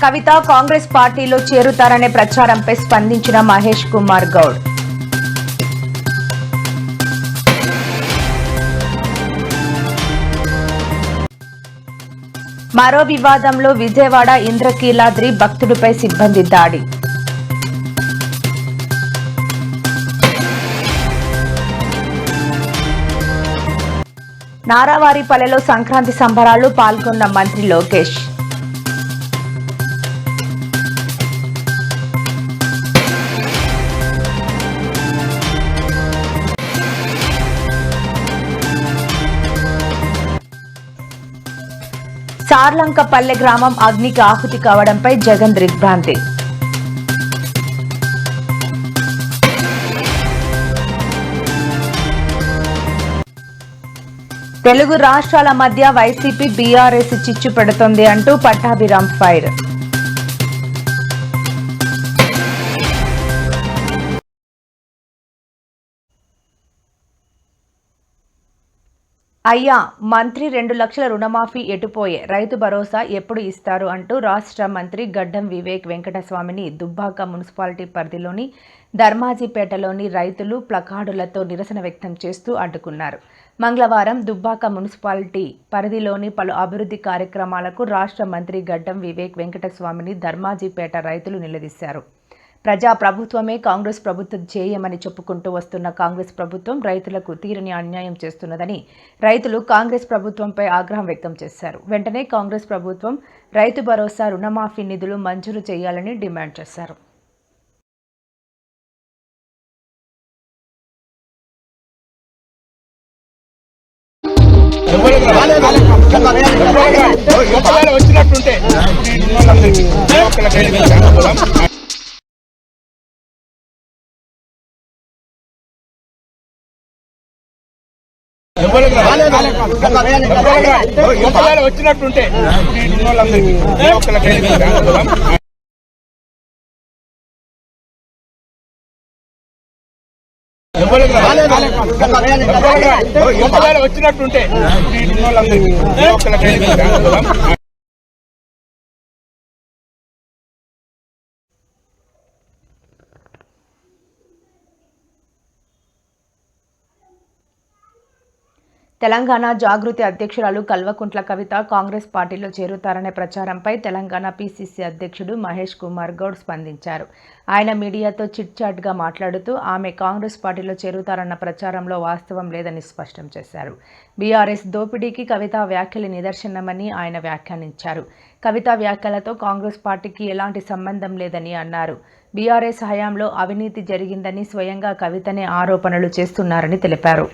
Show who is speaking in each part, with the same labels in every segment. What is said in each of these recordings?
Speaker 1: కవిత కాంగ్రెస్ పార్టీలో చేరుతారనే ప్రచారంపై స్పందించిన మహేష్ కుమార్ గౌడ్. మరో వివాదంలో విజయవాడ ఇంద్రకీలాద్రి భక్తుడిపై సిబ్బంది దాడి. నారావారిపల్లెలో సంక్రాంతి సంబరాల్లో పాల్గొన్న మంత్రి లోకేష్. సార్లంకపల్లె గ్రామం అగ్నికి ఆహుతి కావడంపై జగన్ దిగ్భ్రాంతి. తెలుగు రాష్ట్రాల మధ్య వైసీపీ బీఆర్ఎస్ చిచ్చు పెడుతోంది అంటూ పట్టాభిరామ్ ఫైర్. అయ్యా మంత్రి 2 లక్షల రుణమాఫీ ఎటుపోయే, రైతు భరోసా ఎప్పుడు ఇస్తారు అంటూ రాష్ట్ర మంత్రి గడ్డం వివేక్ వెంకటస్వామిని దుబ్బాక మున్సిపాలిటీ పరిధిలోని ధర్మాజిపేటలోని రైతులు ప్లకార్డులతో నిరసన వ్యక్తం చేస్తూ అడ్డుకున్నారు. మంగళవారం దుబ్బాక మున్సిపాలిటీ పరిధిలోని పలు అభివృద్ధి కార్యక్రమాలకు రాష్ట్ర మంత్రి గడ్డం వివేక్ వెంకటస్వామిని ధర్మాజిపేట రైతులు నిలదీశారు. ప్రజా ప్రభుత్వమే కాంగ్రెస్ ప్రభుత్వం చేయమని చెప్పుకుంటూ వస్తున్న కాంగ్రెస్ ప్రభుత్వం రైతులకు తీరని అన్యాయం చేస్తున్నదని రైతులు కాంగ్రెస్ ప్రభుత్వంపై ఆగ్రహం వ్యక్తం చేశారు. వెంటనే కాంగ్రెస్ ప్రభుత్వం రైతు భరోసా రుణమాఫీ నిధులు మంజూరు చేయాలని డిమాండ్ చేశారు.
Speaker 2: వచ్చినట్టుంటే వచ్చినట్టుంటే
Speaker 1: తెలంగాణ జాగృతి అధ్యక్షురాలు కల్వకుంట్ల కవిత కాంగ్రెస్ పార్టీలో చేరుతారనే ప్రచారంపై తెలంగాణ పీసీసీ అధ్యక్షుడు మహేష్ కుమార్ గౌడ్ స్పందించారు. ఆయన మీడియాతో చిట్ చాట్గా మాట్లాడుతూ ఆమె కాంగ్రెస్ పార్టీలో చేరుతారన్న ప్రచారంలో వాస్తవం లేదని స్పష్టం చేశారు. బీఆర్ఎస్ దోపిడీకి కవిత వ్యాఖ్యలు నిదర్శనమని ఆయన వ్యాఖ్యానించారు. కవిత వ్యాఖ్యలతో కాంగ్రెస్ పార్టీకి ఎలాంటి సంబంధం లేదని అన్నారు. బీఆర్ఎస్ హయాంలో అవినీతి జరిగిందని స్వయంగా కవితనే ఆరోపణలు చేస్తున్నారని తెలిపారు.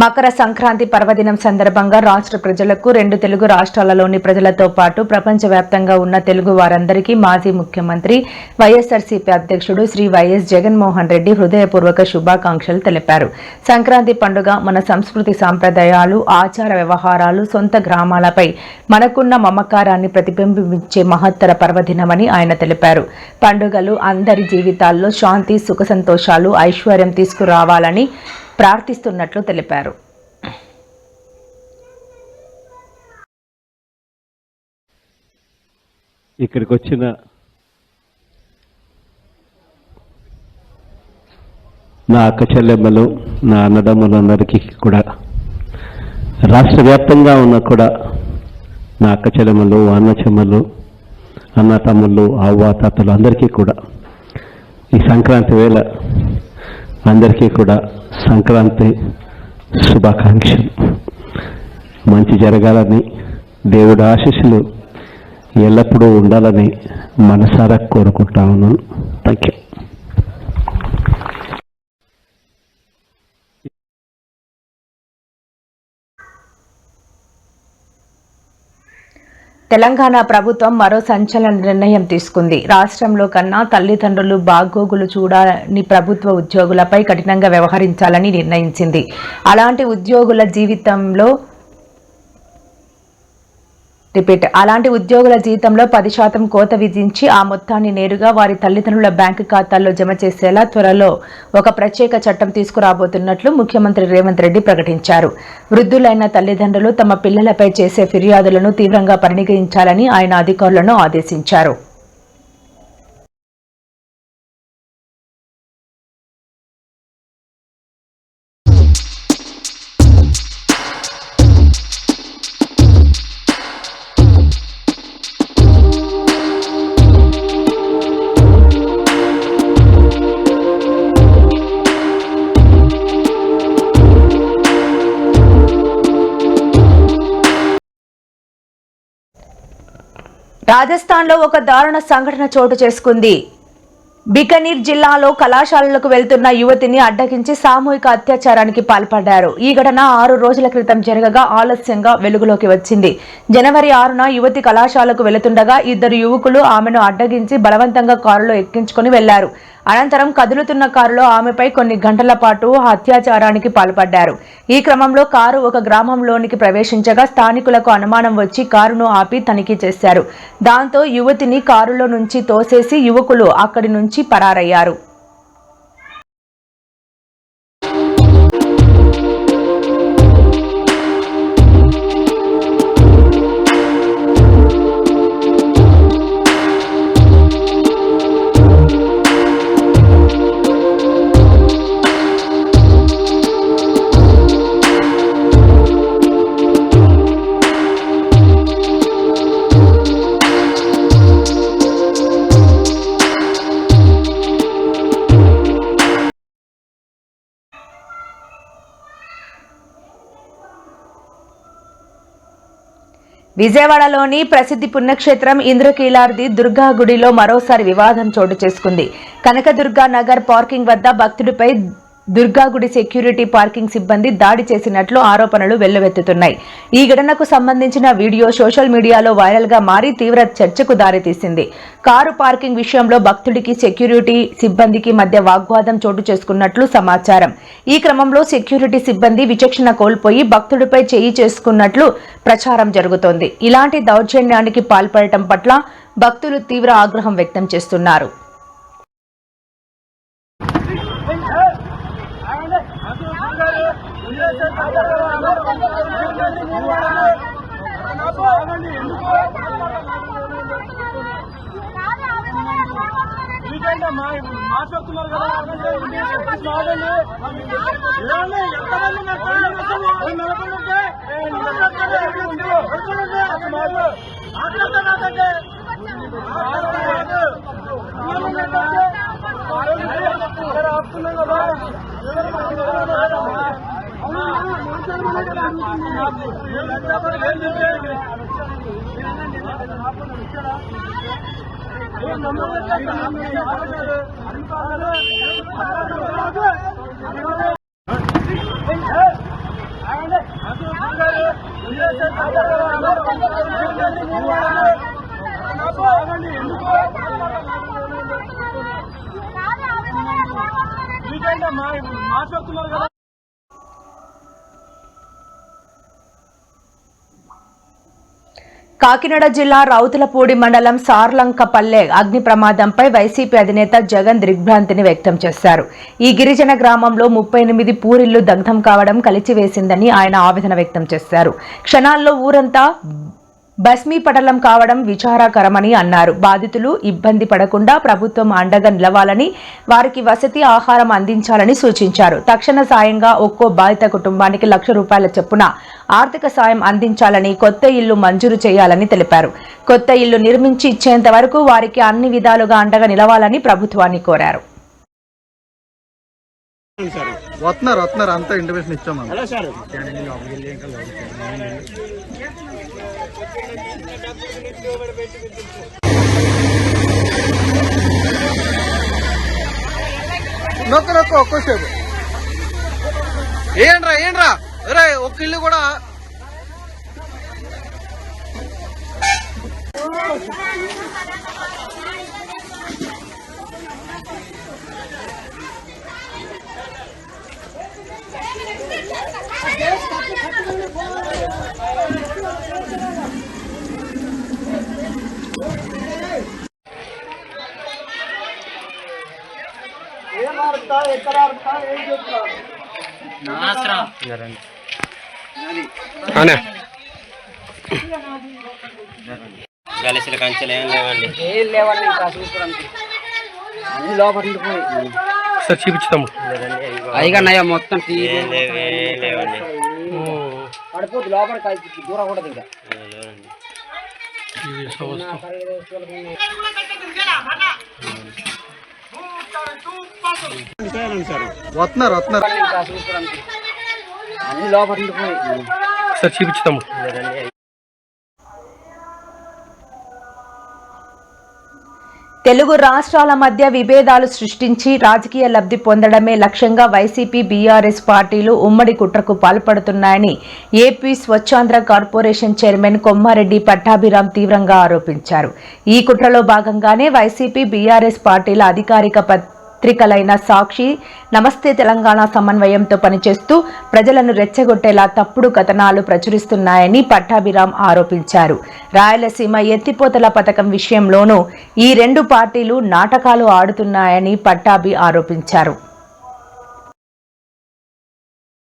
Speaker 1: మకర సంక్రాంతి పర్వదినం సందర్భంగా రాష్ట్ర ప్రజలకు 2 తెలుగు రాష్ట్రాలలోని ప్రజలతో పాటు ప్రపంచవ్యాప్తంగా ఉన్న తెలుగు వారందరికీ మాజీ ముఖ్యమంత్రి వైఎస్ఆర్సీపీ అధ్యక్షుడు శ్రీ వైఎస్ జగన్మోహన్ రెడ్డి హృదయపూర్వక శుభాకాంక్షలు తెలిపారు. సంక్రాంతి పండుగ మన సంస్కృతి సాంప్రదాయాలు, ఆచార వ్యవహారాలు, సొంత గ్రామాలపై మనకున్న మమకారాన్ని ప్రతిబింబించే మహత్తర పర్వదినమని ఆయన తెలిపారు. పండుగలు అందరి జీవితాల్లో శాంతి, సుఖ సంతోషాలు, ఐశ్వర్యం తీసుకురావాలని ప్రార్థిస్తున్నట్లు తెలిపారు.
Speaker 3: ఇక్కడికి వచ్చిన నా అక్క చెల్లెమ్మలు, నా అన్నదమ్ములందరికీ కూడా, రాష్ట్ర వ్యాప్తంగా ఉన్న కూడా నా అక్క చెల్లెమ్మలు, అన్న చెమ్మలు, అన్న తమ్ముళ్ళు, అవ్వాతాతలు అందరికీ కూడా ఈ సంక్రాంతి వేళ అందరికీ కూడా సంక్రాంతి శుభాకాంక్షలు. మంచి జరగాలని, దేవుడి ఆశీస్సులు ఎల్లప్పుడూ ఉండాలని మనసారా కోరుకుంటా ఉన్నాను. Thank you.
Speaker 1: తెలంగాణ ప్రభుత్వం మరో సంచలన నిర్ణయం తీసుకుంది. రాష్ట్రంలో కన్నా తల్లిదండ్రులు బాగోగులు చూడని ప్రభుత్వ ఉద్యోగులపై కఠినంగా వ్యవహరించాలని నిర్ణయించింది. అలాంటి ఉద్యోగుల జీతంలో 10% కోత విధించి ఆ మొత్తాన్ని నేరుగా వారి తల్లిదండ్రుల బ్యాంకు ఖాతాల్లో జమ చేసేలా త్వరలో ఒక ప్రత్యేక చట్టం తీసుకురాబోతున్నట్లు ముఖ్యమంత్రి రేవంత్ రెడ్డి ప్రకటించారు. వృద్ధులైన తల్లిదండ్రులు తమ పిల్లలపై చేసే ఫిర్యాదులను తీవ్రంగా పరిగణించాలని ఆయన అధికారులను ఆదేశించారు. రాజస్థాన్లో ఒక దారుణ సంఘటన చోటు చేసుకుంది. బికనీర్ జిల్లాలో కళాశాలలకు వెళ్తున్న యువతిని అడ్డగించి సామూహిక అత్యాచారానికి పాల్పడ్డారు. ఈ ఘటన 6 రోజుల క్రితం జరగగా ఆలస్యంగా వెలుగులోకి వచ్చింది. జనవరి 6న యువతి కళాశాలకు వెళుతుండగా 2 యువకులు ఆమెను అడ్డగించి బలవంతంగా కారులో ఎక్కించుకుని వెళ్లారు. అనంతరం కదులుతున్న కారులో ఆమెపై కొన్ని గంటల పాటు అత్యాచారానికి పాల్పడ్డారు. ఈ క్రమంలో కారు ఒక గ్రామంలోనికి ప్రవేశించగా స్థానికులకు అనుమానం వచ్చి కారును ఆపి తనిఖీ చేశారు. దాంతో యువతిని కారులో నుంచి తోసేసి యువకులు అక్కడి నుంచి పరారయ్యారు. విజయవాడలోని ప్రసిద్ధి పుణ్యక్షేత్రం ఇంద్రకీలాద్రి దుర్గా గుడిలో మరోసారి వివాదం చోటు చేసుకుంది. కనకదుర్గా నగర్ పార్కింగ్ వద్ద భక్తుడిపై దుర్గాగుడి సెక్యూరిటీ పార్కింగ్ సిబ్బంది దాడి చేసినట్లు ఆరోపణలు వెల్లువెత్తుతున్నాయి. ఈ ఘటనకు సంబంధించిన వీడియో సోషల్ మీడియాలో వైరల్ గా మారి తీవ్ర చర్చకు దారితీసింది. కారు పార్కింగ్ విషయంలో భక్తుడికి సెక్యూరిటీ సిబ్బందికి మధ్య వాగ్వాదం చోటు చేసుకున్నట్లు సమాచారం. ఈ క్రమంలో సెక్యూరిటీ సిబ్బంది విచక్షణ కోల్పోయి భక్తుడిపై చేయి చేసుకున్నట్లు ప్రచారం జరుగుతోంది. ఇలాంటి దౌర్జన్యానికి పాల్పడటం పట్ల భక్తులు తీవ్ర ఆగ్రహం వ్యక్తం చేస్తున్నారు.
Speaker 2: మాట్లాడుతున్నారు కదా మాట్లాడుతున్నారు కదా.
Speaker 1: కాకినాడ జిల్లా రౌతులపూడి మండలం సార్లంకపల్లె అగ్ని ప్రమాదంపై వైసీపీ అధినేత జగన్ దిగ్భ్రాంతిని వ్యక్తం చేశారు. ఈ గిరిజన గ్రామంలో 38 పూరిళ్లు దగ్ధం కావడం కలిచివేసిందని ఆయన ఆవేదన వ్యక్తం చేశారు. క్షణాల్లో ఊరంతా భస్మీపటలం కావడం విచారకరమని అన్నారు. బాధితులు ఇబ్బంది పడకుండా ప్రభుత్వం అండగా నిలవాలని, వారికి వసతి ఆహారం అందించాలని సూచించారు. తక్షణ సాయంగా ఒక్కో బాధిత కుటుంబానికి ₹1,00,000 చొప్పున ఆర్థిక సాయం అందించాలని, కొత్త ఇల్లు మంజూరు చేయాలని తెలిపారు. కొత్త ఇల్లు నిర్మించి ఇచ్చేంత వరకు వారికి అన్ని విధాలుగా అండగా నిలవాలని ప్రభుత్వాన్ని కోరారు.
Speaker 4: వస్తున్నారు అంతా ఇంటిమేషన్ ఇచ్చాము. నొక్క ఒక్కోసేపు ఏంట్రా ఒక్క ఇల్లు కూడా
Speaker 2: ఏం ఆడుతా ఎక్కడ ఆడుతా ఏం చెప్తా
Speaker 5: గలసిన కంచెలు ఏం లేవండి.
Speaker 6: ఏం లేవండి ఇంకా చూసుకోవడానికి అన్ని లోపలికి పోయి
Speaker 5: సార్ చూపించుతాము.
Speaker 6: అయిగా మొత్తం
Speaker 5: ఏం లేవండి.
Speaker 6: పడిపోద్దు లోపలికి దూరం కూడా ఇంకా
Speaker 4: వస్తున్నారు వస్తున్నారు
Speaker 6: ఇంకా చూసుకోవడానికి అన్ని లోపలికి పోయి
Speaker 5: సార్ చూపించుతాము.
Speaker 1: తెలుగు రాష్ట్రాల మధ్య విభేదాలు సృష్టించి రాజకీయ లబ్ధి పొందడమే లక్ష్యంగా వైసీపీ బీఆర్ఎస్ పార్టీలు ఉమ్మడి కుట్రకు పాల్పడుతున్నాయని AP Swachhandhra corporation chairman Kommareddy Pattabhiram తీవ్రంగా ఆరోపించారు. ఈ కుట్రలో భాగంగానే వైసీపీ బీఆర్ఎస్ పార్టీల అధికారిక పత్రికలైన సాక్షి, నమస్తే తెలంగాణ సమన్వయంతో పనిచేస్తూ ప్రజలను రెచ్చగొట్టేలా తప్పుడు కథనాలు ప్రచురిస్తున్నాయని పట్టాభిరామ్ ఆరోపించారు. రాయలసీమ ఎత్తిపోతల పథకం విషయంలోనూ ఈ రెండు పార్టీలు నాటకాలు ఆడుతున్నాయని పట్టాభి ఆరోపించారు.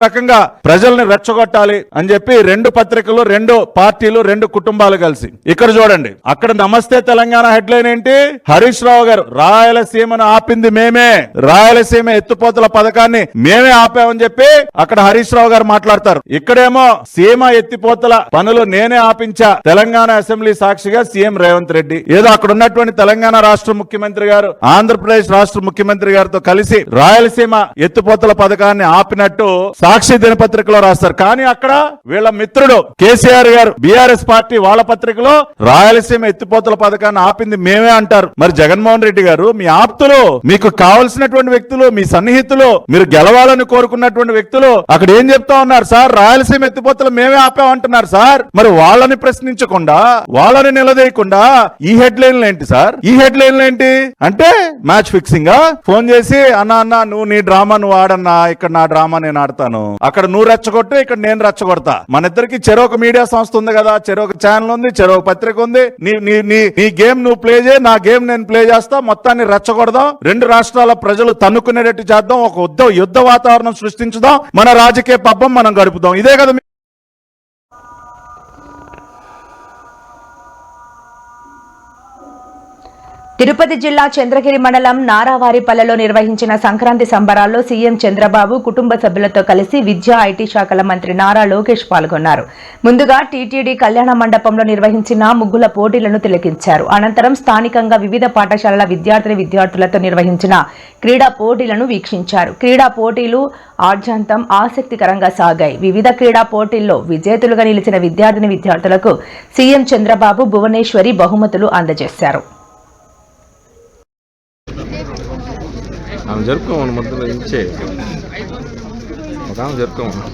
Speaker 7: రకంగా ప్రజల్ని రెచ్చగొట్టాలి అని చెప్పి రెండు పత్రికలు, రెండు పార్టీలు, రెండు కుటుంబాలు కలిసి ఇక్కడ చూడండి. అక్కడ నమస్తే తెలంగాణ హెడ్లైన్ ఏంటి? హరీష్ రావు గారు రాయలసీమను ఆపింది మేమే, రాయలసీమ ఎత్తుపోతల పథకాన్ని మేమే ఆపామని చెప్పి అక్కడ హరీష్ రావు గారు మాట్లాడతారు. ఇక్కడేమో సీమ ఎత్తిపోతల పనులు నేనే ఆపించా, తెలంగాణ అసెంబ్లీ సాక్షిగా సీఎం రేవంత్ రెడ్డి. ఏదో అక్కడ ఉన్నటువంటి తెలంగాణ రాష్ట్ర ముఖ్యమంత్రి గారు ఆంధ్రప్రదేశ్ రాష్ట్ర ముఖ్యమంత్రి గారితో కలిసి రాయలసీమ ఎత్తుపోతల పథకాన్ని ఆపినట్టు సాక్షి దినపత్రికలో రాస్తారు. కానీ అక్కడ వీళ్ళ మిత్రుడు కేసీఆర్ గారు బీఆర్ఎస్ పార్టీ వాళ్ళ పత్రికలో రాయలసీమ ఎత్తిపోతల పథకాన్ని ఆపింది మేమే అంటారు. మరి జగన్మోహన్ రెడ్డి గారు, మీ ఆప్తులు, మీకు కావలసినటువంటి వ్యక్తులు, మీ సన్నిహితులు, మీరు గెలవాలని కోరుకున్నటువంటి వ్యక్తులు అక్కడ ఏం చెప్తా ఉన్నారు? సార్ రాయలసీమ ఎత్తిపోతలు మేమే ఆపామంటున్నారు సార్. మరి వాళ్ళని ప్రశ్నించకుండా, వాళ్ళని నిలదీయకుండా ఈ హెడ్లైన్లు ఏంటి సార్? ఈ హెడ్లైన్లు ఏంటి అంటే మ్యాచ్ ఫిక్సింగ్. ఫోన్ చేసి అన్నా నువ్వు నీ డ్రామా నువ్వు ఆడన్నా, ఇక్కడ నా డ్రామా నేను ఆడతాను, అక్కడ నువ్వు రెచ్చగొట్టు, ఇక్కడ నేను రెచ్చగొడతా. మన ఇద్దరికి చెరొక మీడియా సంస్థ ఉంది కదా, చెరొక ఛానల్ ఉంది, చెరొక పత్రిక ఉంది. నీ గేమ్ నువ్వు ప్లే చేయి, నా గేమ్ నేను ప్లే చేస్తా, మొత్తాన్ని రెచ్చగొడదాం, రెండు రాష్ట్రాల ప్రజలు తన్నుకునేటట్టు చేద్దాం, ఒక యుద్ధ వాతావరణం సృష్టించుదాం, మన రాజకీయ పబ్బం మనం గడుపుదాం. ఇదే కదా
Speaker 1: తిరుపతి జిల్లా చంద్రగిరి మండలం నారావారిపల్లెలో నిర్వహించిన సంక్రాంతి సంబరాల్లో సీఎం చంద్రబాబు కుటుంబ సభ్యులతో కలిసి విద్యా, ఐటీ శాఖల మంత్రి నారా లోకేష్ పాల్గొన్నారు. ముందుగా టీటీడీ కళ్యాణ మండపంలో నిర్వహించిన ముగ్గుల పోటీలను తిలకించారు. అనంతరం స్థానికంగా వివిధ పాఠశాలల విద్యార్థులతో నిర్వహించిన క్రీడా పోటీలను వీక్షించారు. క్రీడా పోటీలు ఆద్యంతం ఆసక్తికరంగా సాగాయి. వివిధ క్రీడా పోటీల్లో విజేతలుగా నిలిచిన విద్యార్థులకు సీఎం చంద్రబాబు భువనేశ్వరి బహుమతులు అందజేశారు.
Speaker 8: ఆమె జరుపుకోమని మొదలు ఇచ్చే ఒక ఆమె జరుపుకోమని.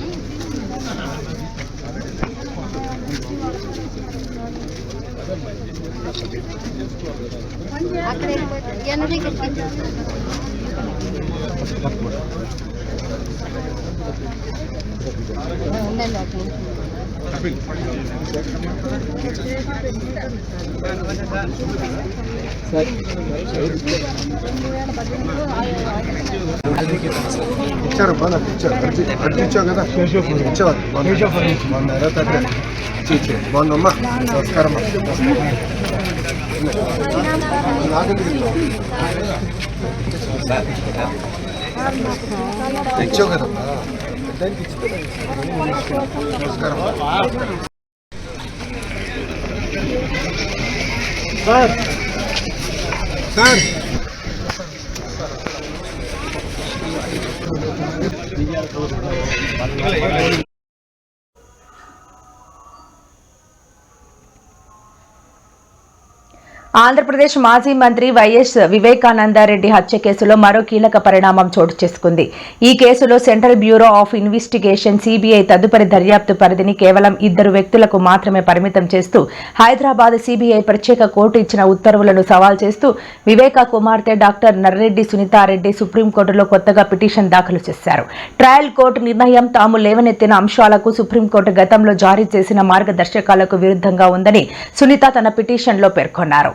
Speaker 4: ఇచ్చారు బాగా ఇచ్చావు కదా, ఇచ్చేవారు బాగుందమ్మా. నమస్కారం. ఇచ్చావు కదమ్మా, నమస్కారం. సార్ సార్
Speaker 1: ఆంధ్రప్రదేశ్ మాజీ మంత్రి వైఎస్ వివేకానందరెడ్డి హత్య కేసులో మరో కీలక పరిణామం చోటు చేసుకుంది. ఈ కేసులో central bureau of investigation CBI తదుపరి దర్యాప్తు పరిధిని కేవలం 2 వ్యక్తులకు మాత్రమే పరిమితం చేస్తూ హైదరాబాద్ సిబిఐ ప్రత్యేక కోర్టు ఇచ్చిన ఉత్తర్వులను సవాల్ చేస్తూ వివేకా కుమార్తె డాక్టర్ నర్రెడ్డి సునీతారెడ్డి సుప్రీంకోర్టులో కొత్తగా పిటిషన్ దాఖలు చేశారు. ట్రయల్ కోర్టు నిర్ణయం తాము లేవనెత్తిన అంశాలకు సుప్రీంకోర్టు గతంలో జారీ చేసిన మార్గదర్శకాలకు విరుద్ధంగా ఉందని సునీత తన పిటిషన్లో పేర్కొన్నారు.